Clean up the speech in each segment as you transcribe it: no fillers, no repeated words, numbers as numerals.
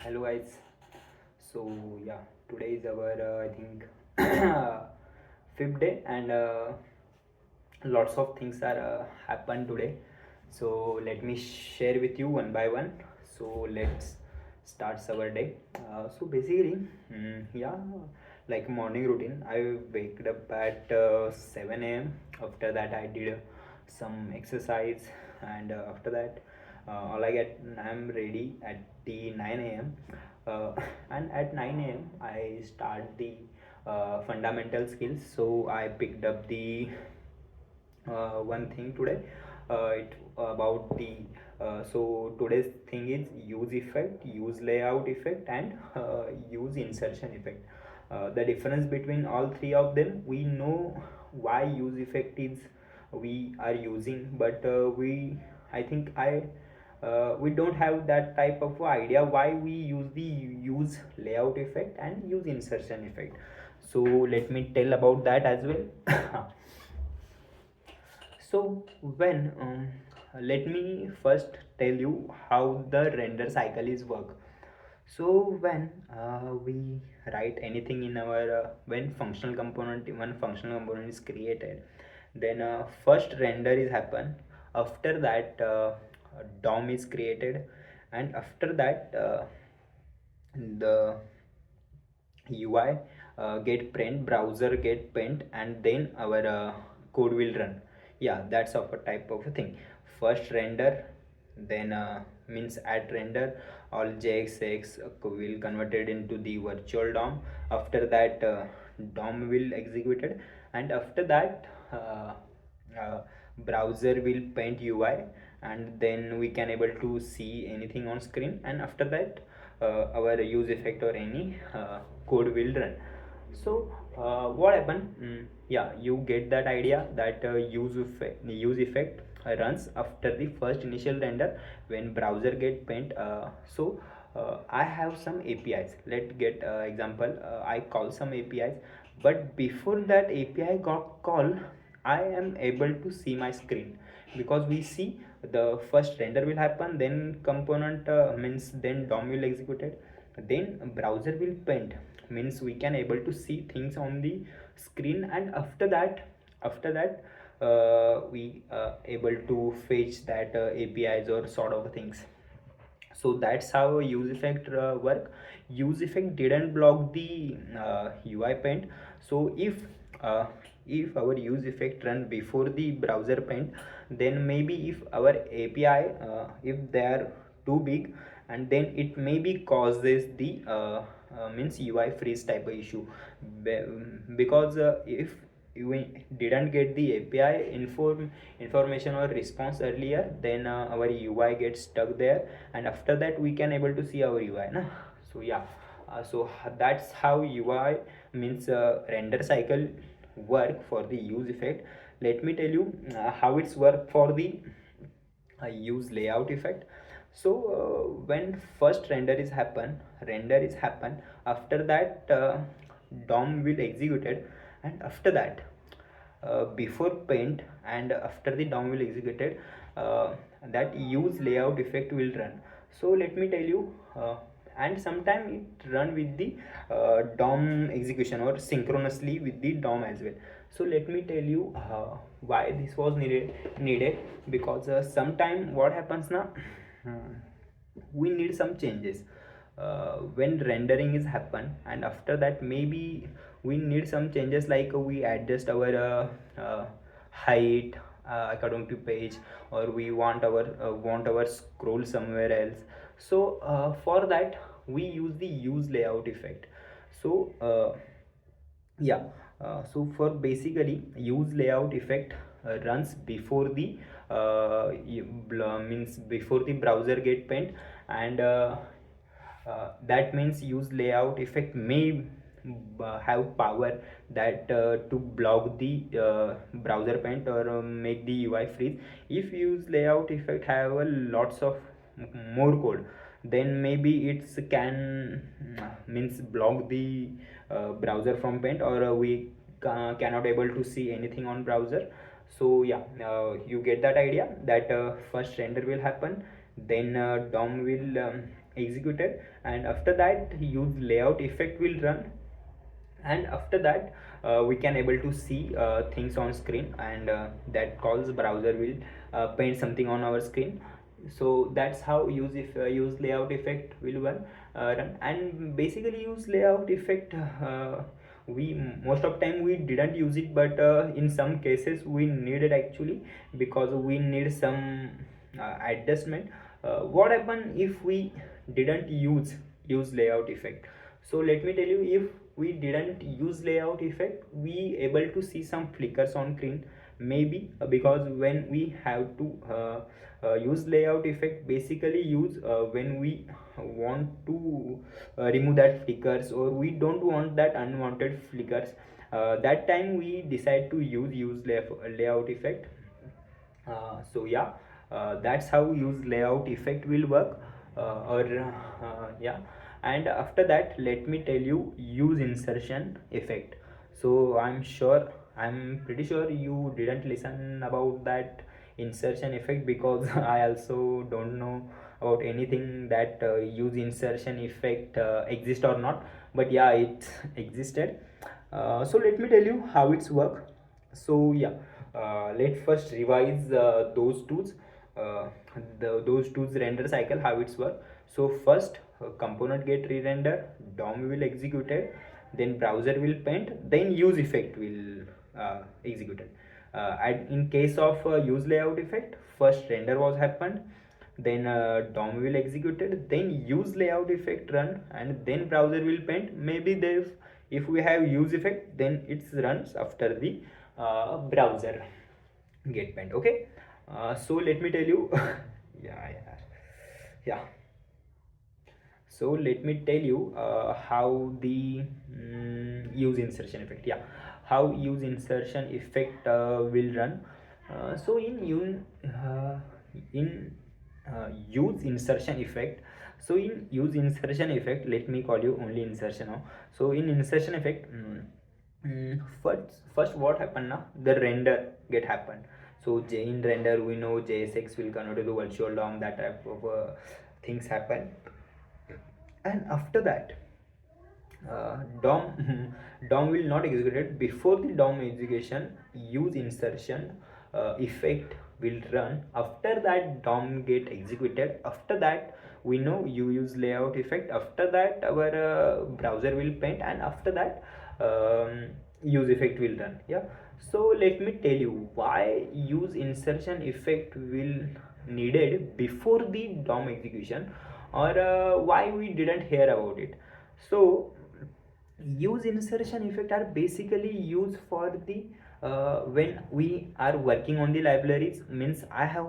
Hello guys. So yeah, today is our I think fifth day, and lots of things are happened today. So let me share with you one by one. So let's start our day. So basically, yeah, like morning routine. I waked up at 7 a.m. After that, I did some exercise, and after that, all I get, I'm ready at the 9 a.m. And at 9 a.m. I start the fundamental skills. So I picked up the one thing today. It about the so today's thing is use effect, use layout effect, and use insertion effect. The difference between all three of them, we know why use effect is we are using, but I think we don't have that type of idea why we use the use layout effect and use insertion effect. So let me tell about that as well. So when let me first tell you how the render cycle is work. So when we write anything in our when functional component one functional component is created, then first render is happen. After that DOM is created, and after that the UI get print, browser get print, and then our code will run. Yeah, that's of a type of a thing. First render, then means at render all JXX will converted into the virtual DOM. After that DOM will executed, and after that uh, browser will paint UI, and then we can able to see anything on screen, and after that our use effect or any code will run. So what happened, yeah, you get that idea that use effect runs after the first initial render when browser get paint. So I have some APIs. Let's get example. I call some APIs, but before that API got called, I am able to see my screen, because we see the first render will happen, then component means then DOM will executed, then browser will paint, means we can able to see things on the screen, and after that we able to fetch that APIs or sort of things. So that's how use effect work. Use effect didn't block the UI paint. So uh, if our use effect run before the browser paint, then maybe if our API if they are too big, and then it maybe causes the means UI freeze type of issue. Because if we didn't get the API information or response earlier, then our UI gets stuck there, and after that we can able to see our UI na? So yeah, so that's how UI means render cycle work for the use effect. Let me tell you how it's work for the use layout effect. So when first render is happen, after that DOM will executed, and after that before paint and after the DOM will executed, that use layout effect will run. So let me tell you, and sometime it run with the DOM execution or synchronously with the DOM as well. So let me tell you why this was needed, because sometime what happens now, we need some changes when rendering is happen, and after that maybe we need some changes, like we adjust our height according to page, or we want our scroll somewhere else. So for that we use the use layout effect. So yeah, so for basically use layout effect runs before the means before the browser get paint, and that means use layout effect may have power that to block the browser paint or make the UI freeze. If use layout effect have a lots of more code, then maybe it's can means block the browser from paint, or we cannot able to see anything on browser. So yeah, you get that idea that first render will happen, then DOM will executed, and after that use layout effect will run, and after that we can able to see things on screen, and that calls browser will paint something on our screen. So that's how use layout effect will run. And basically use layout effect, we most of time we didn't use it, but in some cases we need it actually, because we need some adjustment. What happen if we didn't use layout effect? So let me tell you, if we didn't use layout effect, we able to see some flickers on screen, maybe because when we have to use layout effect, basically use when we want to remove that flickers, or we don't want that unwanted flickers, that time we decide to use layout effect. So yeah, that's how use layout effect will work. Or yeah. And after that, let me tell you use insertion effect. So I'm pretty sure you didn't listen about that insertion effect, because I also don't know about anything that use insertion effect exist or not, but yeah, it existed. So let me tell you how it's work. So yeah, let's first revise those tools, uh, those tools render cycle, how it's work. So first, component get re-render, DOM will execute it, then browser will paint, then use effect will execute it. And in case of use layout effect, first render was happened, then DOM will execute it, then use layout effect run, and then browser will paint. Maybe there, if we have use effect, then it runs after the browser get paint. Okay. So let me tell you yeah, yeah, yeah. So let me tell you how the use insertion effect, yeah, how use insertion effect will run. So in use insertion effect, so in use insertion effect, let me call you only insertion now. So in insertion effect, first what happened now, the render get happened. So in render we know JSX will convert to the virtual DOM, that type of things happen. And after that, DOM DOM will not execute it. Before the DOM execution, use insertion effect will run. After that, DOM get executed. After that, we know you use layout effect. After that, our browser will paint, and after that, use effect will run. Yeah. So let me tell you why use insertion effect will needed before the DOM execution, or why we didn't hear about it. So use insertion effect are basically used for the when we are working on the libraries, means I have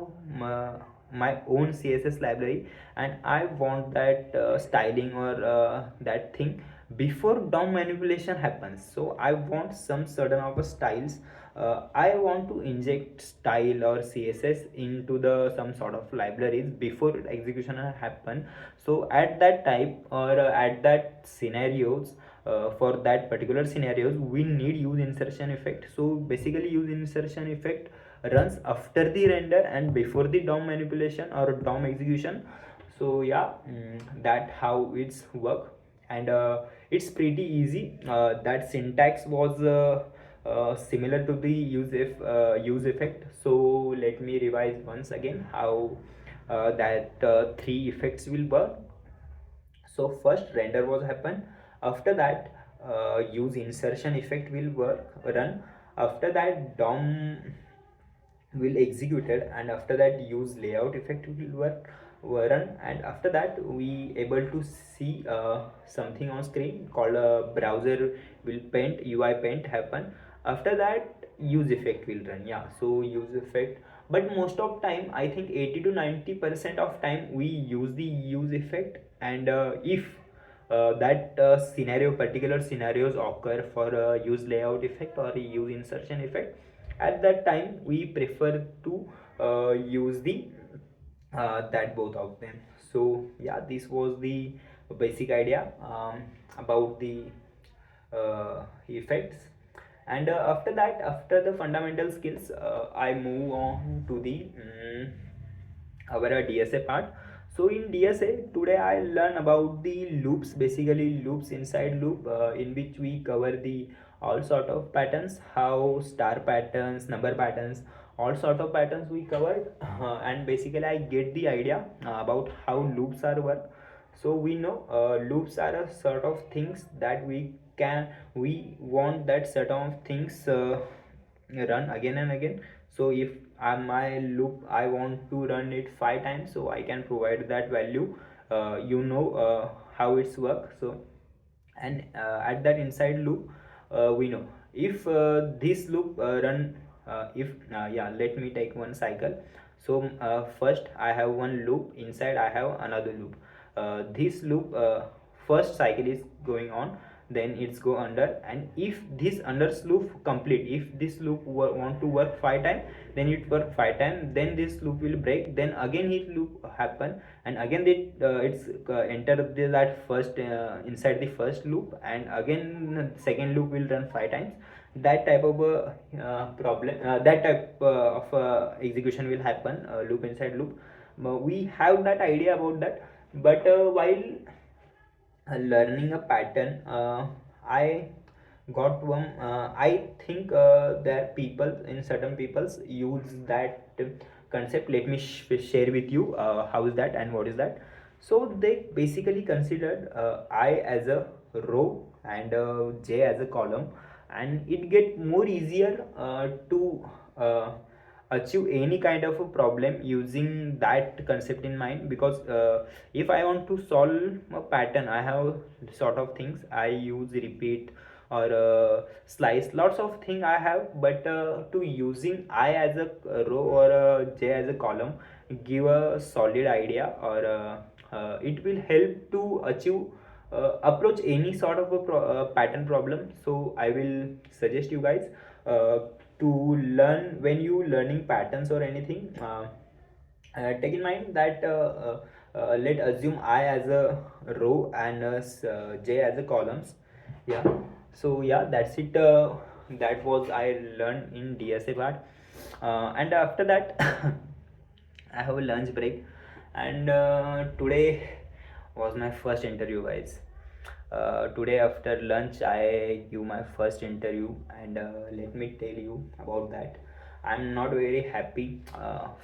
my own CSS library, and I want that styling or that thing before DOM manipulation happens. So I want some certain of styles, I want to inject style or CSS into the some sort of libraries before execution happen. So at that type, or at that scenarios, for that particular scenarios, we need use insertion effect. So basically use insertion effect runs after the render and before the DOM manipulation or DOM execution. So yeah, that how it's work. And it's pretty easy. That syntax was similar to the use effect. So let me revise once again how that three effects will work. So first render was happen, after that use insertion effect will run, after that DOM will execute it, and after that use layout effect will run, and after that we able to see something on screen called browser will paint, UI paint happen. After that use effect will run. Yeah, so use effect, but most of time I think 80 to 90% of time we use the use effect. And if that scenario, particular scenarios occur for use layout effect or use insertion effect, at that time we prefer to use the that both of them. So yeah, this was the basic idea about the effects. And after that, after the fundamental skills, I move on to the our DSA part. So in DSA today I learn about the loops, basically loops inside loop, in which we cover the all sort of patterns, how star patterns, number patterns, all sort of patterns we covered, and basically I get the idea about how loops are work. So we know loops are a sort of things that we want that set of things run again and again. So if my loop I want to run it 5 times, so I can provide that value, how it's work. So and at that inside loop, we know if this loop run if yeah, let me take one cycle. So first I have one loop, inside I have another loop. This loop first cycle is going on, then it's go under, and if this under loop complete, if this loop want to work 5 times, then it work 5 times, then this loop will break, then again it loop happen, and again it's enter that first inside the first loop, and again second loop will run 5 times. That type of problem, that type of execution will happen, loop inside loop. We have that idea about that, but while learning a pattern, I got one, I think that people, in certain peoples use that concept. Let me share with you how is that and what is that. So they basically considered I as a row and j as a column, and it get more easier to achieve any kind of a problem using that concept in mind. Because if I want to solve a pattern, I have sort of things I use, repeat or slice, lots of thing I have, but to using I as a row or j as a column give a solid idea, or it will help to achieve approach any sort of a pattern problem. So I will suggest you guys to learn, when you learning patterns or anything, take in mind that let assume I as a row and j as a columns. Yeah, so yeah, that's it. That was I learned in DSA part, and after that I have a lunch break, and today was my first interview, guys. Today after lunch I give my first interview, and let me tell you about that. I'm not very happy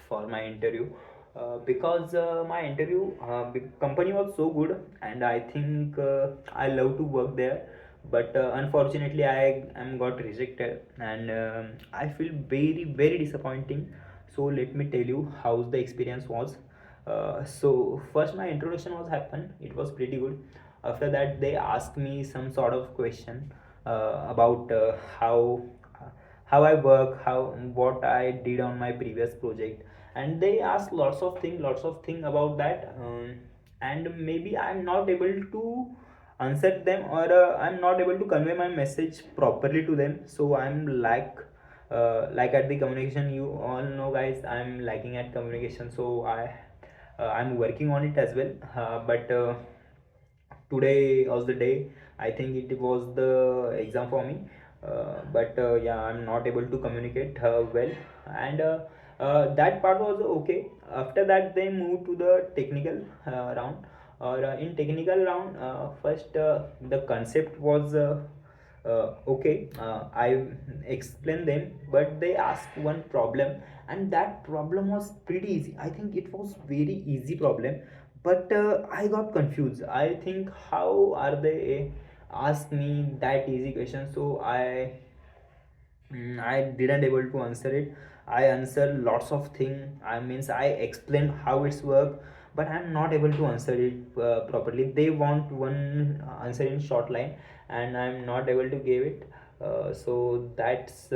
for my interview, because my interview company was so good, and I think I love to work there, but unfortunately I am got rejected, and I feel very very disappointing. So let me tell you how the experience was. So first my introduction was happened, it was pretty good. After that they asked me some sort of question about how I work, how what I did on my previous project, and they asked lots of thing about that, and maybe I'm not able to answer them, or I'm not able to convey my message properly to them. So I'm like at the communication, you all know guys, I'm lacking at communication. So I'm working on it as well, but today was the day. I think it was the exam for me, but yeah, I'm not able to communicate well, and that part was okay. After that they moved to the technical round, or in technical round, first the concept was okay. I explained them, but they asked one problem, and that problem was pretty easy. I think it was very easy problem, but I got confused. I think how are they ask me that easy question? So I didn't able to answer it. I answer lots of thing, I means I explain how it's work, but I'm not able to answer it properly. They want one answer in short line, and I'm not able to give it. So that's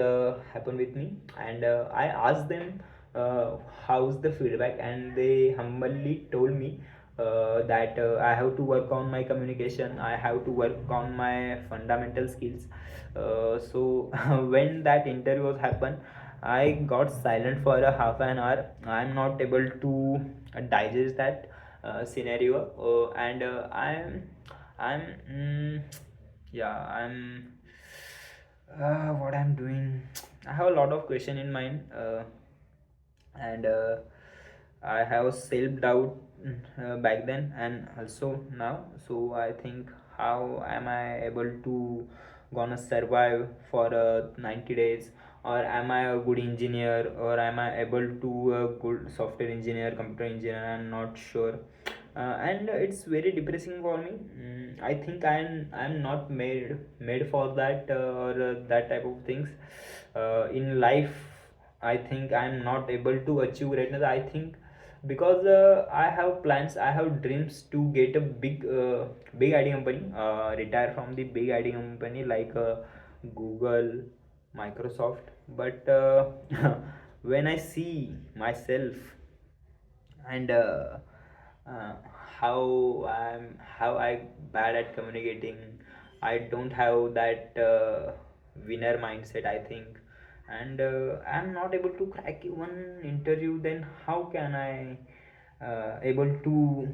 happened with me, and I asked them how's the feedback, and they humbly told me that I have to work on my communication, I have to work on my fundamental skills. So when that interview was happened, I got silent for a half an hour. I'm not able to digest that scenario, and I'm yeah, what I'm doing. I have a lot of question in mind, and I have self doubt back then and also now. So I think, how am I able to gonna survive for 90 days, or am I a good engineer, or am I able to a good software engineer, computer engineer? I'm not sure. And it's very depressing for me. I think I'm not made for that, or that type of things in life. I think I'm not able to achieve greatness. I think because I have plans, I have dreams to get a big IT company, retire from the big IT company like Google, Microsoft. But when I see myself, and uh, how I bad at communicating. I don't have that winner mindset, I think, and I'm not able to crack one interview. Then how can I able to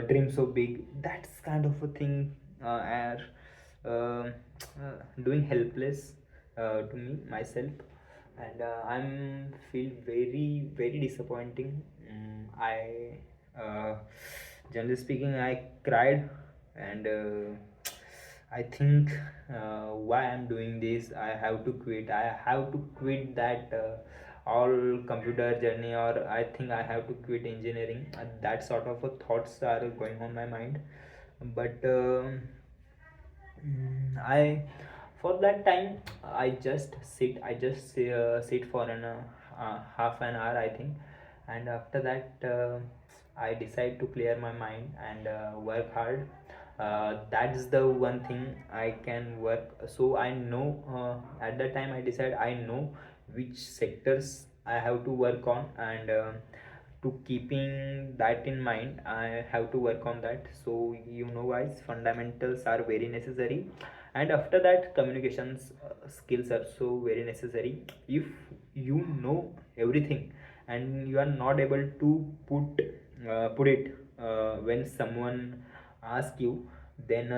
dream so big? That's kind of a thing, are doing helpless to me myself, and I'm feel very disappointing. I generally speaking, I cried, and I think, why I'm doing this. I have to quit. I have to quit that all computer journey, or I think I have to quit engineering. That sort of thoughts are going on my mind. But I for that time, I just sit for an half an hour, I think, and after that I decide to clear my mind and work hard. That's the one thing I can work. So I know, at that time I decide, I know which sectors I have to work on, and to keeping that in mind, I have to work on that. So guys, fundamentals are very necessary, and after that communications skills are so very necessary. If you know everything and you are not able to put it when someone asks you, then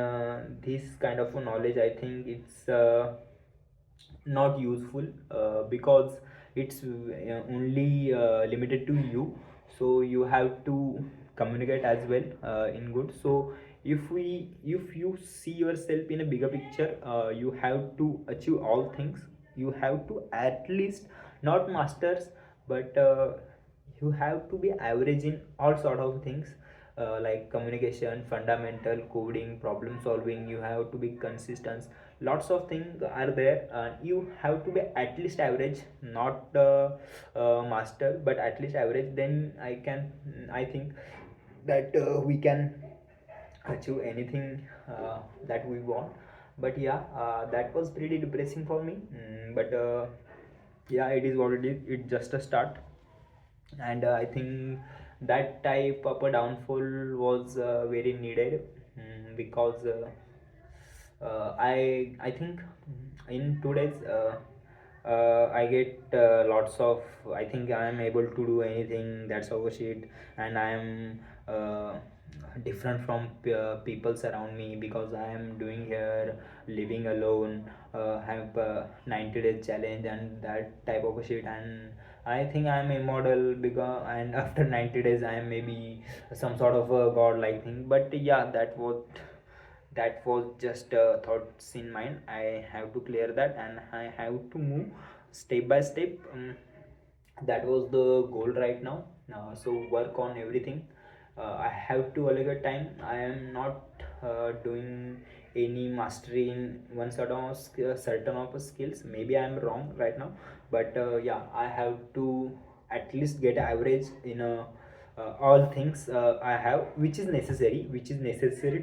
this kind of a knowledge, I think it's not useful, because it's only limited to you. So you have to communicate as well in good. So if you see yourself in a bigger picture, you have to achieve all things. You have to at least not masters, but you have to be average in all sort of things, like communication, fundamental, coding, problem solving. You have to be consistent. Lots of things are there. You have to be at least average, not master, but at least average. Then I think that we can achieve anything that we want. But yeah, that was pretty depressing for me. But yeah, it is what it is. It's just a start, and I think that type of a downfall was very needed, because I think in today's I get lots of, I think I am able to do anything, that's our shit, and I am different from peoples around me, because I am doing here living alone, have 90 days challenge and that type of a shit. And I think I am immortal, because and after 90 days I am maybe some sort of a god like thing. But yeah, that was just thoughts in mind. I have to clear that, and I have to move step by step. That was the goal right now. So work on everything. I have to allocate time. I am not doing any mastery in one certain of skills. Maybe I am wrong right now, but yeah, I have to at least get average in all things I have, which is necessary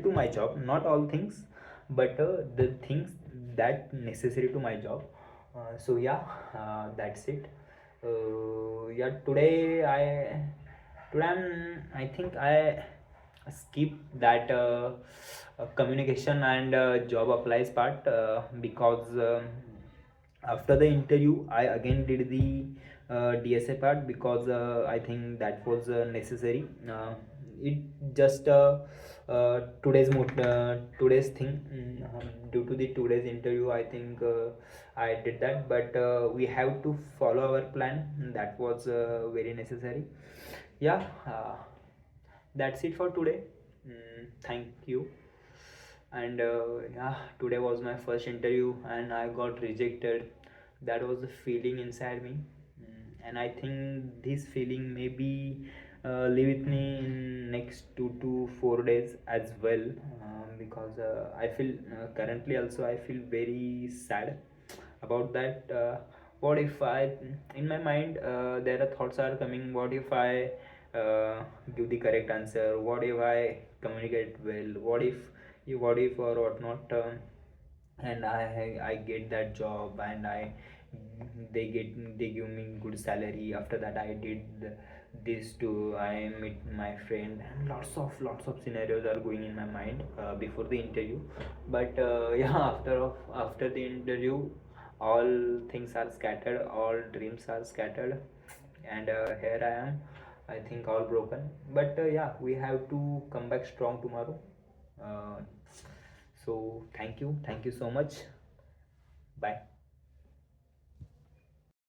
to my job. Not all things, but the things that necessary to my job. So yeah, that's it. Yeah, today I think I skip that communication and job applies part, because after the interview I again did the DSA part, because I think that was necessary. It just today's thing. Due to the today's interview, I think I did that, but we have to follow our plan. That was very necessary. Yeah, That's it for today. Thank you. And yeah, today was my first interview and I got rejected. That was the feeling inside me. And I think this feeling maybe live with me in next 2 to 4 days as well, because I feel currently also I feel very sad about that. What if I, in my mind, there are thoughts are coming, what if I give the correct answer, what if I communicate well, what if or what not, and I get that job, and they give me good salary. After that I did this too, I meet my friend, and lots of scenarios are going in my mind before the interview. But yeah, after the interview, all things are scattered, all dreams are scattered, and here I am, I think all broken. But yeah, we have to come back strong tomorrow. uh, so thank you so much. Bye.